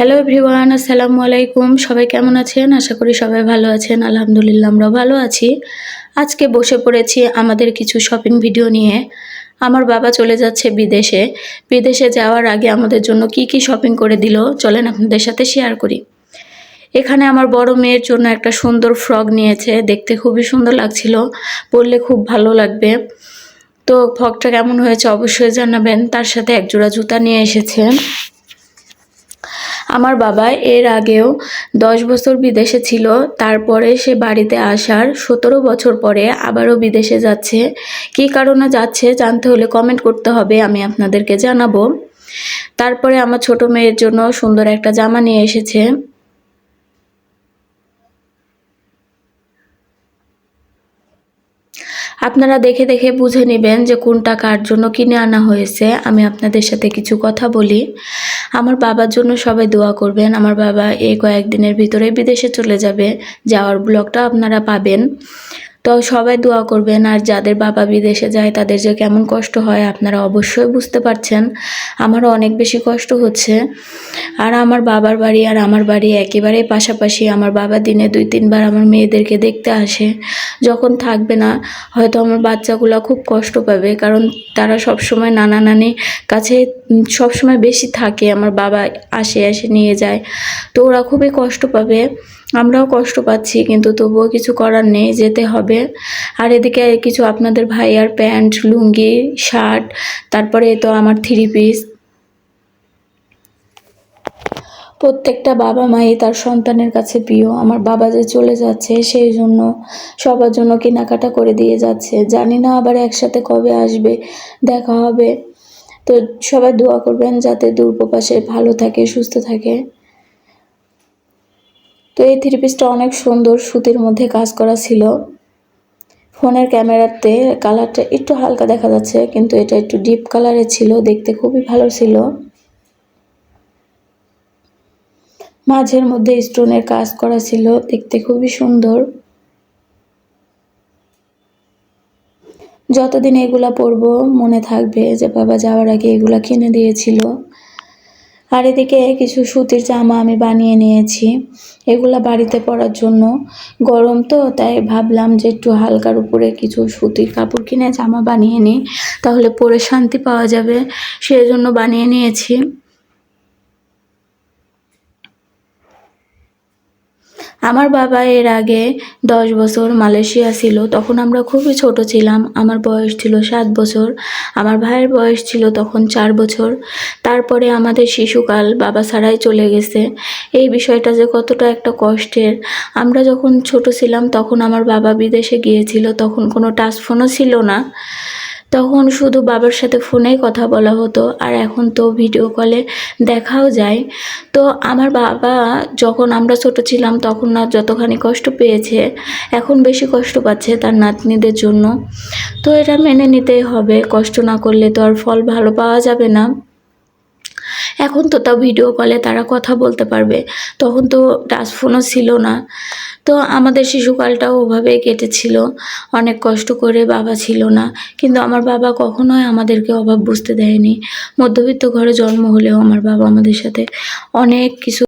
Hello everyone, আসসালামু আলাইকুম। সবাই কেমন আছেন? আশা করি সবাই ভালো আছেন। আলহামদুলিল্লাহ আমরাও ভালো আছি। আজকে বসে পড়েছি আমাদের কিছু শপিং ভিডিও নিয়ে। আমার বাবা চলে যাচ্ছে বিদেশে। বিদেশে যাওয়ার আগে আমাদের জন্য কি কি শপিং করে দিল চলেন আপনাদের সাথে শেয়ার করি। এখানে আমার বড় মেয়ের জন্য একটা সুন্দর ফ্রক নিয়েছে, দেখতে খুবই সুন্দর লাগছিল, পরলে খুব ভালো লাগবে। তো ফ্রকটা কেমন হয়েছে অবশ্যই জানাবেন। তার সাথে এক জোড়া জুতা নিয়ে এসেছে। আমার বাবা এর আগেও 10 বছর বিদেশে ছিল, তারপরে সে বাড়িতে আসার 17 বছর পরে আবারও বিদেশে যাচ্ছে। কী কারণে যাচ্ছে জানতে হলে কমেন্ট করতে হবে, আমি আপনাদেরকে জানাবো। তারপরে আমার ছোট মেয়ের জন্য সুন্দর একটা জামা নিয়ে এসেছে। আপনারা দেখে দেখে বুঝে নেবেন যে কোনটা কার জন্য কিনে আনা হয়েছে। আমি আপনাদের সাথে কিছু কথা বলি। আমার বাবার জন্য সবাই দোয়া করবেন। আমার বাবা এই কয়েকদিনের ভিতরে বিদেশে চলে যাবে, যাওয়ার ব্লগটা আপনারা পাবেন। তো সবাই দোয়া করবেন। আর যাদের বাবা বিদেশে যায় তাদের যে কেমন কষ্ট হয় আপনারা অবশ্যই বুঝতে পারছেন। আমারও অনেক বেশি কষ্ট হচ্ছে। আর আমার বাবার বাড়ি আর আমার বাড়ি একেবারেই পাশাপাশি। আমার বাবা দিনে 2-3 বার আমার মেয়েদেরকে দেখতে আসে। যখন থাকবে না হয়তো আমার বাচ্চাগুলো খুব কষ্ট পাবে, কারণ তারা সবসময় নানা নানির কাছে সবসময় বেশি থাকে। আমার বাবা এসে নিয়ে যায়, তো ওরা খুবই কষ্ট পাবে। আমরাও কষ্ট পাচ্ছি, কিন্তু তবুও কিছু করার নেই, যেতে হবে। আর এদিকে কিছু আপনাদের ভাইয়ার প্যান্ট, লুঙ্গি, শার্ট, তারপরে তো আমার 3 পিস। প্রত্যেকটা বাবা মাই তার সন্তানের কাছে প্রিয়। আমার বাবা যে চলে যাচ্ছে সেই জন্য সবার জন্য কেনাকাটা করে দিয়ে যাচ্ছে। জানি না আবার একসাথে কবে আসবে, দেখা হবে। তো সবাই দোয়া করবেন যাতে দূরপ্রবাসে ভালো থাকে, সুস্থ থাকে। তো এই 3 পিসটা অনেক সুন্দর, সুতির মধ্যে কাজ করা ছিল। ফোনের ক্যামেরাতে কালারটা একটু হালকা দেখা যাচ্ছে, কিন্তু এটা একটু ডিপ কালারের ছিল, দেখতে খুবই ভালো ছিল। মাঝের মধ্যে স্টোনের কাজ করা ছিল, দেখতে খুবই সুন্দর। যতদিন এগুলা পরবো মনে থাকবে যে বাবা যাওয়ার আগে এগুলা কিনে দিয়েছিল। আর এদিকে কিছু সুতির জামা আমি বানিয়ে নিয়েছি, এগুলা বাড়িতে পরার জন্য। গরম তো, তাই ভাবলাম যে একটু হালকার উপরে কিছু সুতির কাপড় কিনে জামা বানিয়ে নিই, তাহলে পরে শান্তি পাওয়া যাবে, সেই জন্য বানিয়ে নিয়েছি। আমার বাবা এর আগে 10 বছর মালয়েশিয়া ছিল, তখন আমরা খুবই ছোট ছিলাম। আমার বয়স ছিল 7 বছর, আমার ভাইয়ের বয়স ছিল তখন 4 বছর। তারপরে আমাদের শিশুকাল বাবা ছাড়াই চলে গেছে। এই বিষয়টা যে কতটা একটা কষ্টের। আমরা যখন ছোট ছিলাম তখন আমার বাবা বিদেশে গিয়েছিল, তখন কোনো টাচ ফোনও ছিল না, তখন শুধু বাবার সাথে ফোনেই কথা বলা হতো। আর এখন তো ভিডিও কলে দেখাও যায়। তো আমার বাবা যখন আমরা ছোট ছিলাম তখন না যতখানি কষ্ট পেয়েছে, এখন বেশি কষ্ট পাচ্ছে তার নাতনিদের জন্য। তো এটা মেনে নিতেই হবে, কষ্ট না করলে তো আর ফল ভালো পাওয়া যাবে না। এখন তো তাও ভিডিও কলে তারা কথা বলতে পারবে, তখন তো টাচ ফোনও ছিল না। তো আমাদের শিশুকালটাও ওভাবেই কেটেছিল, অনেক কষ্ট করে। বাবা ছিল না, কিন্তু আমার বাবা কখনোই আমাদেরকে অভাব বুঝতে দেয়নি। মধ্যবিত্ত ঘরে জন্ম হলেও আমার বাবা আমাদের সাথে অনেক কিছু